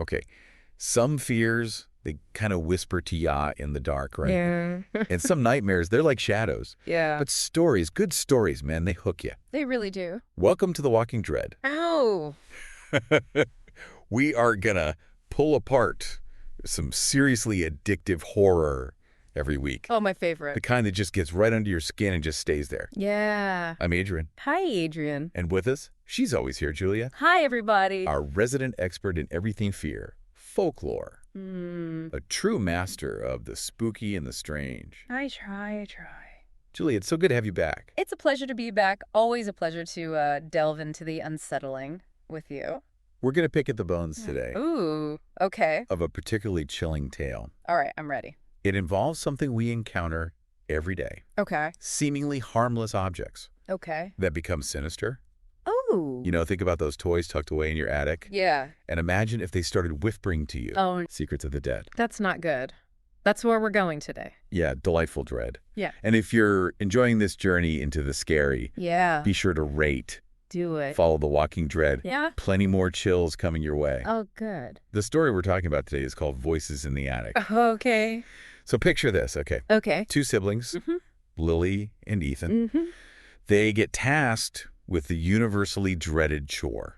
Okay. Some fears, they kind of whisper to ya in the dark, right? Yeah. And some nightmares, they're like shadows. Yeah. But stories, good stories, man, they hook you. They really do. Welcome to The Walking Dread. Ow. We are going to pull apart some seriously addictive horror every week. Oh, my favorite. The kind that just gets right under your skin and just stays there. Yeah. I'm Adrian. Hi, Adrian. And with us, she's always here, Julia. Hi, everybody. Our resident expert in everything fear, folklore. A true master of the spooky and the strange. I try. Julia, it's so good to have you back. It's a pleasure to be back. Always a pleasure to delve into the unsettling with you. We're going to pick at the bones today Ooh, okay. of a particularly chilling tale. All right, I'm ready. It involves something we encounter every day. Okay. Seemingly harmless objects Okay. that become sinister. Oh. You know, think about those toys tucked away in your attic. Yeah. And imagine if they started whispering to you. Oh, Secrets of the dead. that's not good. That's where we're going today. Yeah, delightful dread. Yeah. And if you're enjoying this journey into the scary, Yeah. be sure to rate, Do it. follow The Walking Dread. Yeah. Plenty more chills coming your way. Oh, good. The story we're talking about today is called Voices in the Attic. Okay. So picture this, okay? Okay. Two siblings, Lily and Ethan. Mm-hmm. They get tasked with the universally dreaded chore,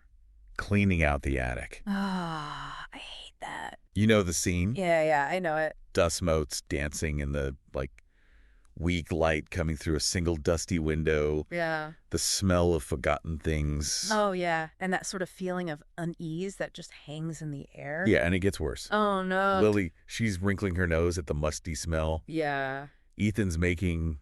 cleaning out the attic. Ah, I hate that. You know the scene? Yeah, I know it. Dust motes dancing in the, weak light coming through a single dusty window. Yeah. The smell of forgotten things. Oh, yeah. And that sort of feeling of unease that just hangs in the air. Yeah, and it gets worse. Oh, no. Lily, she's wrinkling her nose at the musty smell. Yeah. Ethan's making,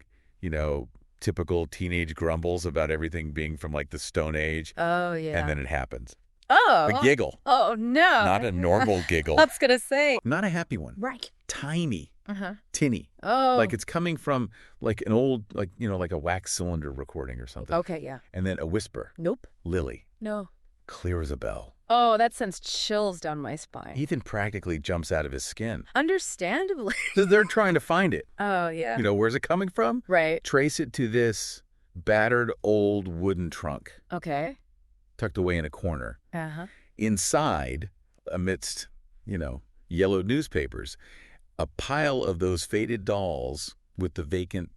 typical teenage grumbles about everything being from, the Stone Age. Oh, yeah. And then it happens. Oh. A giggle. Oh, no. Not a normal giggle. I was going to say. Not a happy one. Right. Tiny. Uh-huh. Tinny. Oh. Like it's coming from an old, like a wax cylinder recording or something. Okay, yeah. And then a whisper. Nope. Lily. No. Clear as a bell. Oh, that sends chills down my spine. Ethan practically jumps out of his skin. Understandably. They're trying to find it. Oh, yeah. Where's it coming from? Right. Trace it to this battered old wooden trunk Okay. tucked away in a corner. Uh-huh. Inside, amidst, yellow newspapers, a pile of those faded dolls with the vacant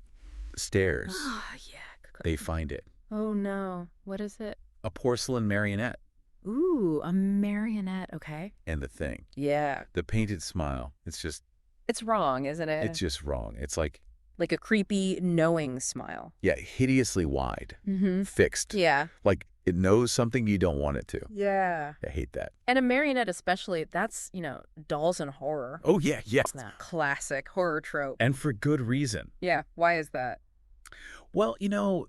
stairs. Oh, yeah. They find it. Oh, no. What is it? A porcelain marionette. Ooh, a marionette. Okay. And the thing. Yeah. The painted smile. It's wrong, isn't it? It's just wrong. It's like a creepy, knowing smile. yeah, hideously wide. Mm-hmm. Fixed. Yeah. Like it knows something you don't want it to. Yeah. I hate that. And a marionette especially, that's, dolls and horror. Oh, yeah, yes. It's that classic horror trope. And for good reason. Yeah. Why is that? Well,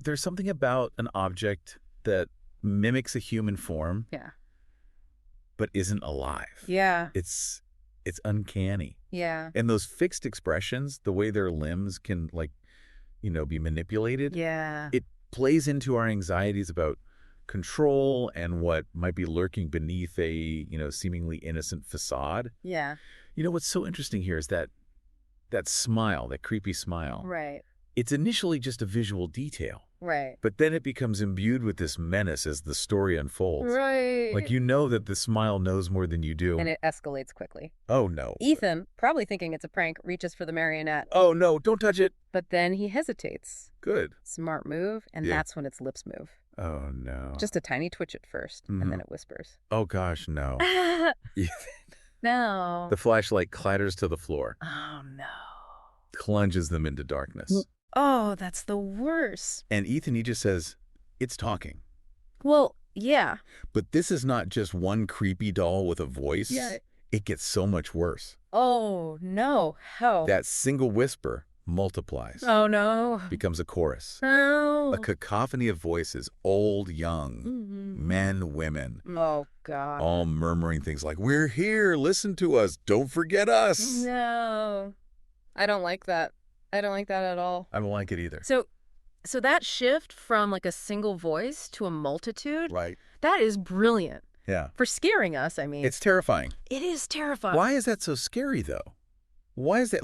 there's something about an object that mimics a human form. Yeah. But isn't alive. Yeah. It's uncanny. Yeah. And those fixed expressions, the way their limbs can be manipulated. Yeah. It plays into our anxieties about control and what might be lurking beneath a, seemingly innocent facade. Yeah. What's so interesting here is that smile, that creepy smile. Right. It's initially just a visual detail. Right. But then it becomes imbued with this menace as the story unfolds. Right. Like that the smile knows more than you do. And it escalates quickly. Oh, no. Ethan, probably thinking it's a prank, reaches for the marionette. Oh, no, don't touch it. But then he hesitates. Good. Smart move, and Yeah. that's when its lips move. Oh, no. Just a tiny twitch at 1st, and then it whispers. Oh, gosh, no. No. The flashlight clatters to the floor, Oh, no. plunges them into darkness. Oh, that's the worst. And Ethan, he just says, it's talking. Well, yeah. But this is not just one creepy doll with a voice. Yeah. It gets so much worse. Oh, no. How? That single whisper multiplies. Oh, no. Becomes a chorus. No. A cacophony of voices, old, young, Mm-hmm. men, women, Oh, God. all murmuring things like, we're here, listen to us, don't forget us. No. I don't like that. I don't like that at all. I don't like it either. So that shift from a single voice to a multitude, Right. that is brilliant. Yeah. For scaring us, I mean. It's terrifying. It is terrifying. Why is that so scary, though? Why is that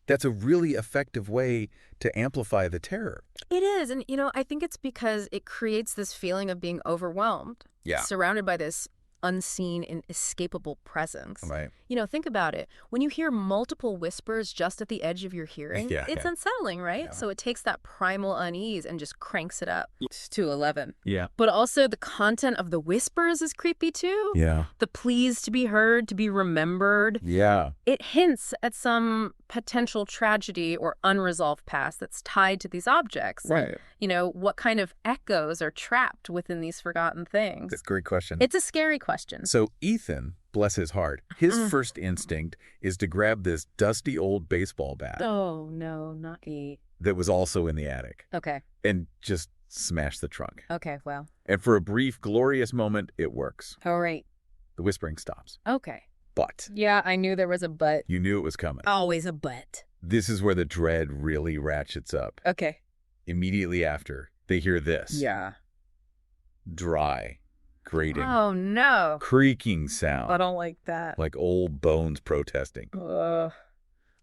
that's a really effective way to amplify the terror? It is. And, I think it's because it creates this feeling of being overwhelmed. Yeah. Surrounded by this unseen, inescapable presence. Right. You know, think about it. When you hear multiple whispers just at the edge of your hearing, Yeah, it's yeah. unsettling, right? Yeah. So it takes that primal unease and just cranks it up to 11. Yeah. But also the content of the whispers is creepy too. Yeah. The pleas to be heard, to be remembered. Yeah. It hints at some potential tragedy or unresolved past that's tied to these objects. Right. You know, what kind of echoes are trapped within these forgotten things? That's a great question. It's a scary question. So Ethan, bless his heart, his first instinct is to grab this dusty old baseball bat Oh, no, not E. that was also in the attic Okay. and just smash the trunk. Okay, well. And for a brief, glorious moment, it works. All right. The whispering stops. Okay. But Yeah, I knew there was a but. you knew it was coming. Always a but. This is where the dread really ratchets up. Okay. Immediately after, they hear this. Yeah. Dry, grating, Oh, no. creaking sound. I don't like that. Like old bones protesting. Ugh.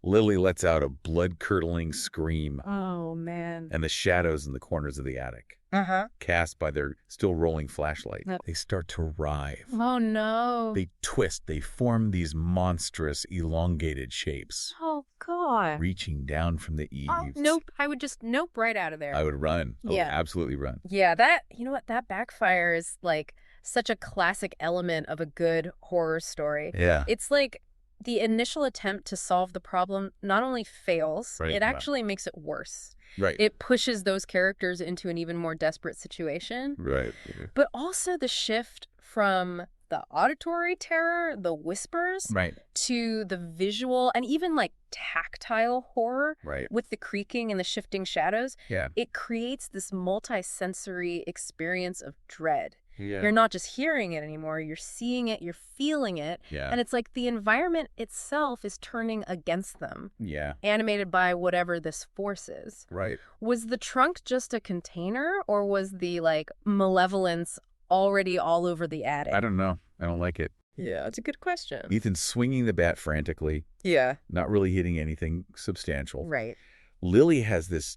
Lily lets out a blood-curdling scream, Oh, man. and the shadows in the corners of the attic, Uh-huh. cast by their still rolling flashlight, Yep. they start to writhe. Oh, no. They twist, they form these monstrous, elongated shapes, Oh, God. reaching down from the eaves. Oh, nope. I would just nope right out of there. I would run. I would Yeah. absolutely run. Yeah, that, you know what, that backfires like such a classic element of a good horror story. Yeah. It's like the initial attempt to solve the problem not only fails, Right, it wow. actually makes it worse. Right. It pushes those characters into an even more desperate situation. Right. But also the shift from the auditory terror, the whispers, Right. to the visual and even like tactile horror Right. with the creaking and the shifting shadows. Yeah. It creates this multi-sensory experience of dread. Yeah. You're not just hearing it anymore, you're seeing it, you're feeling it, Yeah. and it's like the environment itself is turning against them, Yeah. animated by whatever this force is. Right. Was the trunk just a container, or was the, like, malevolence already all over the attic? I don't know. I don't like it. Yeah, it's a good question. Ethan's swinging the bat frantically, Yeah. not really hitting anything substantial. Right. Lily has this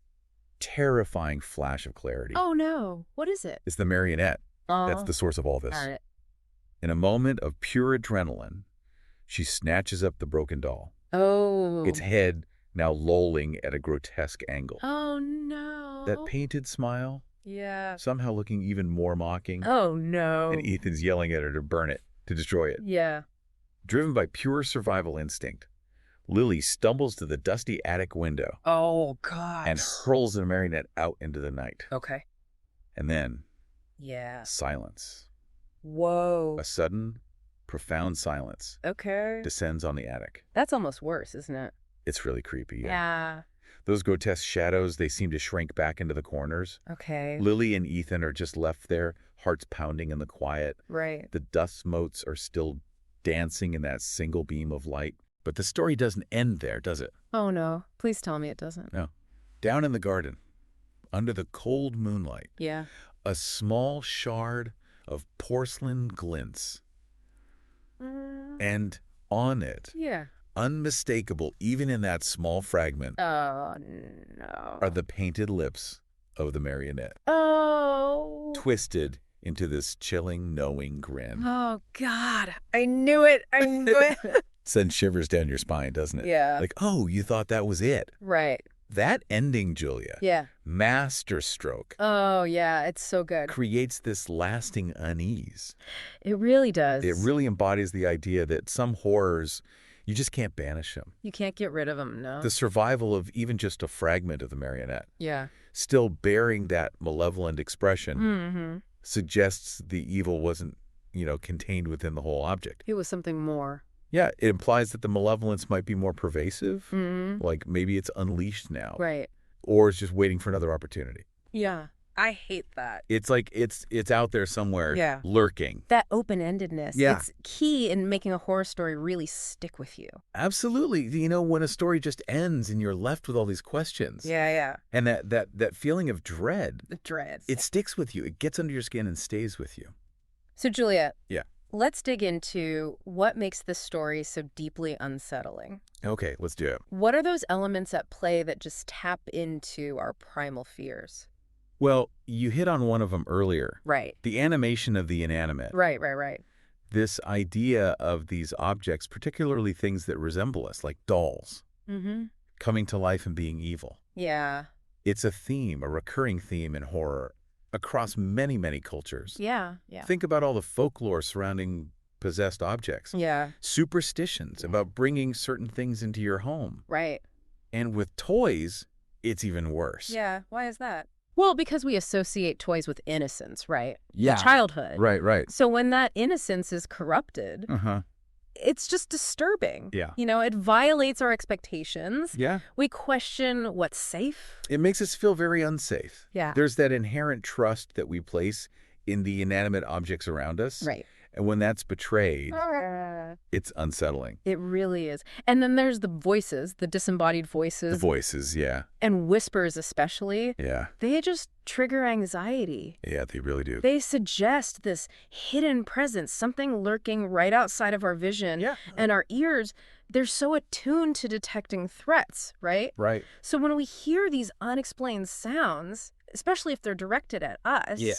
terrifying flash of clarity. Oh, no. What is it? It's the marionette. Oh, That's the source of all this. darn it. In a moment of pure adrenaline, she snatches up the broken doll, Oh. its head now lolling at a grotesque angle. Oh, no. That painted smile, Yeah. somehow looking even more mocking, Oh, no. and Ethan's yelling at her to burn it, to destroy it. Yeah. Driven by pure survival instinct, Lily stumbles to the dusty attic window Oh, God. and hurls the marionette out into the night. Okay. And then Yeah. silence. Whoa. A sudden, profound silence Okay. descends on the attic. That's almost worse, isn't it? It's really creepy. Yeah. Those grotesque shadows, they seem to shrink back into the corners. Okay. Lily and Ethan are just left there, hearts pounding in the quiet. Right. The dust motes are still dancing in that single beam of light. But the story doesn't end there, does it? Oh, no. Please tell me it doesn't. No. Down in the garden, under the cold moonlight, Yeah. a small shard of porcelain glints. And on it, Yeah. unmistakable even in that small fragment, Oh, no. are the painted lips of the marionette, Oh. twisted into this chilling, knowing grin. Oh, God. I knew it. I knew it. Sends shivers down your spine, doesn't it? Yeah. Like, oh, you thought that was it. Right. That ending, Julia, Yeah. masterstroke, Oh, yeah. It's so good. creates this lasting unease. It really does. It really embodies the idea that some horrors, you just can't banish them. You can't get rid of them, no? The survival of even just a fragment of the marionette, Yeah. still bearing that malevolent expression, Mm-hmm. suggests the evil wasn't, contained within the whole object. It was something more. Yeah, it implies that the malevolence might be more pervasive, Mm-hmm. like maybe it's unleashed now, Right. or it's just waiting for another opportunity. Yeah. I hate that. It's like it's out there somewhere, Yeah. lurking. That open-endedness. Yeah. It's key in making a horror story really stick with you. Absolutely. When a story just ends and you're left with all these questions, Yeah. and that feeling of dread, The dread. it sticks with you. It gets under your skin and stays with you. So, Julia. Yeah. Let's dig into what makes this story so deeply unsettling. Okay, let's do it. What are those elements at play that just tap into our primal fears? Well, you hit on one of them earlier. Right. The animation of the inanimate. Right. this idea of these objects, particularly things that resemble us, like dolls, Mm-hmm. coming to life and being evil. Yeah. It's a theme, a recurring theme in horror across many, many cultures. Yeah. Yeah. Think about all the folklore surrounding possessed objects. Yeah. Superstitions about bringing certain things into your home. Right. And with toys, it's even worse. Yeah. Why is that? Well, because we associate toys with innocence, right? Yeah. Childhood. Right, right. So when that innocence is corrupted, Uh-huh. it's just disturbing. Yeah. You know, it violates our expectations. Yeah. We question what's safe. It makes us feel very unsafe. Yeah. There's that inherent trust that we place in the inanimate objects around us. Right. And when that's betrayed, it's unsettling. It really is. And then there's the voices, the disembodied The voices, voices, yeah. and whispers especially. Yeah. They just trigger anxiety. Yeah, they really do. They suggest this hidden presence, something lurking right outside of our vision. Yeah. And our ears, they're so attuned to detecting threats, right? Right. So when we hear these unexplained sounds, especially if they're directed at us, Yeah.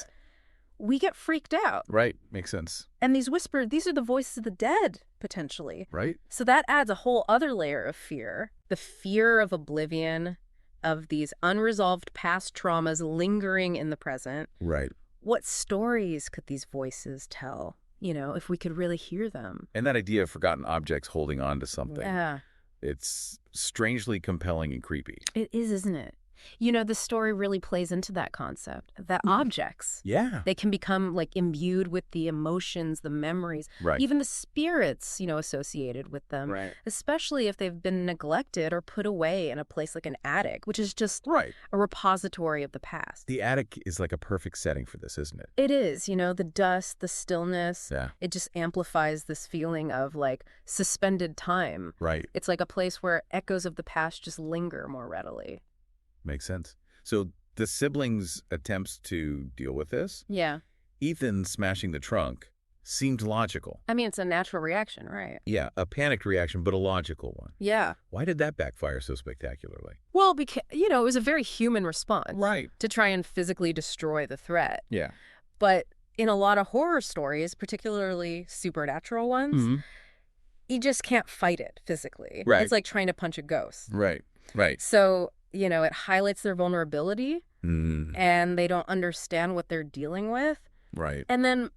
we get freaked out. Right. Makes sense. And these whispers, these are the voices of the dead, potentially. Right? So that adds a whole other layer of fear. The fear of oblivion, of these unresolved past traumas lingering in the present. Right. What stories could these voices tell, you know, if we could really hear them? And that idea of forgotten objects holding on to something. Yeah, It's strangely compelling and creepy. it is, isn't it? You know, the story really plays into that concept, that objects, Yeah. they can become like imbued with the emotions, the memories, Right. even the spirits, you know, associated with them, Right. especially if they've been neglected or put away in a place like an attic, which is just Right. a repository of the past. The attic is like a perfect setting for this, isn't it? It is, you know, the dust, the stillness, Yeah. it just amplifies this feeling of like suspended time. Right. It's like a place where echoes of the past just linger more readily. Makes sense. So the siblings' attempts to deal with this, Yeah. Ethan smashing the trunk, seemed logical. I mean, it's a natural reaction, right? Yeah, a panicked reaction, but a logical one. Yeah. Why did that backfire so spectacularly? Well, because, you know, it was a very human response. Right. To try and physically destroy the threat. Yeah. But in a lot of horror stories, particularly supernatural ones, Mm-hmm. you just can't fight it physically. Right. It's like trying to punch a ghost. Right. Right. So, you know, it highlights their vulnerability Mm. and they don't understand what they're dealing with. Right. And then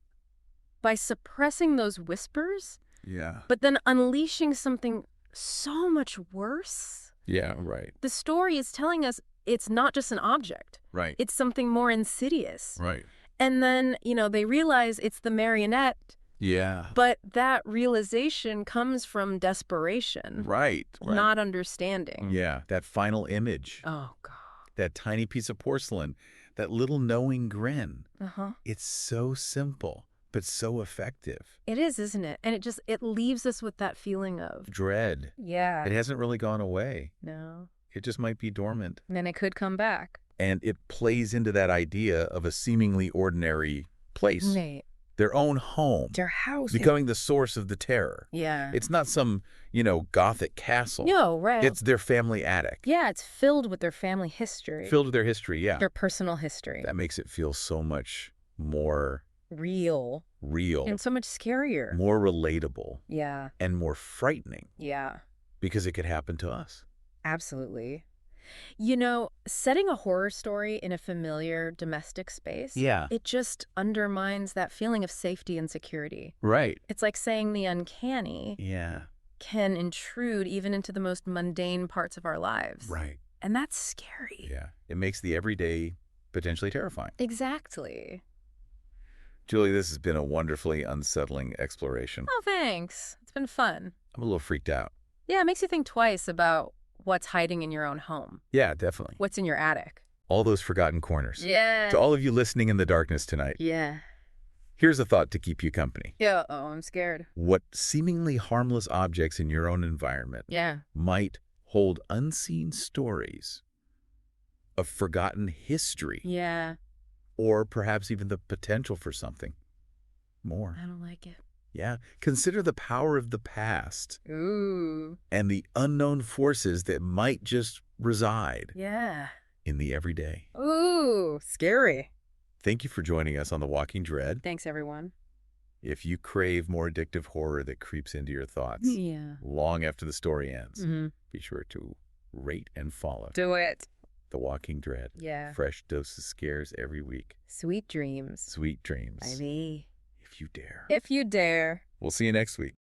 by suppressing those whispers, Yeah. but then unleashing something so much worse, Yeah. Right. the story is telling us it's not just an object. Right. It's something more insidious. Right. And then, you know, they realize it's the marionette, Yeah. but that realization comes from desperation, Right. Right. not understanding. Yeah. That final image, Oh, God. that tiny piece of porcelain, that little knowing grin. Uh-huh. It's so simple, but so effective. It is, isn't it? And it leaves us with that feeling of, Dread. yeah, It hasn't really gone away. no. It just might be dormant. And then it could come back. And it plays into that idea of a seemingly ordinary place, Right. their own home, Their house. becoming the source of the terror. Yeah. It's not some, Gothic castle. No, right. It's their family attic. Yeah, it's filled with their family history. Filled with their history, yeah. Their personal history. That makes it feel so much more Real. real, And so much scarier. more relatable, Yeah. and more frightening Yeah. because it could happen to us. Absolutely. You know, setting a horror story in a familiar domestic space, Yeah. it just undermines that feeling of safety and security. Right. It's like saying the uncanny Yeah. can intrude even into the most mundane parts of our lives. Right. And that's scary. Yeah. It makes the everyday potentially terrifying. Exactly. Julie, this has been a wonderfully unsettling exploration. Oh, thanks. It's been fun. I'm a little freaked out. Yeah, it makes you think twice about what's hiding in your own home. Yeah, definitely. What's in your attic. All those forgotten corners. Yeah. To all of you listening in the darkness tonight, Yeah. here's a thought to keep you company. Yeah. Oh, I'm scared. What seemingly harmless objects in your own environment Yeah. might hold unseen stories of forgotten history, Yeah. or perhaps even the potential for something more. I don't like it. Yeah. Consider the power of the past Ooh. and the unknown forces that might just reside Yeah. in the everyday. Ooh. Scary. Thank you for joining us on The Walking Dread. Thanks, everyone. If you crave more addictive horror that creeps into your thoughts Yeah. long after the story ends, Mm-hmm. be sure to rate and follow Do it. The Walking Dread. Yeah. Fresh doses scares every week. Sweet dreams. Sweet dreams. By me. If you dare. If you dare. We'll see you next week.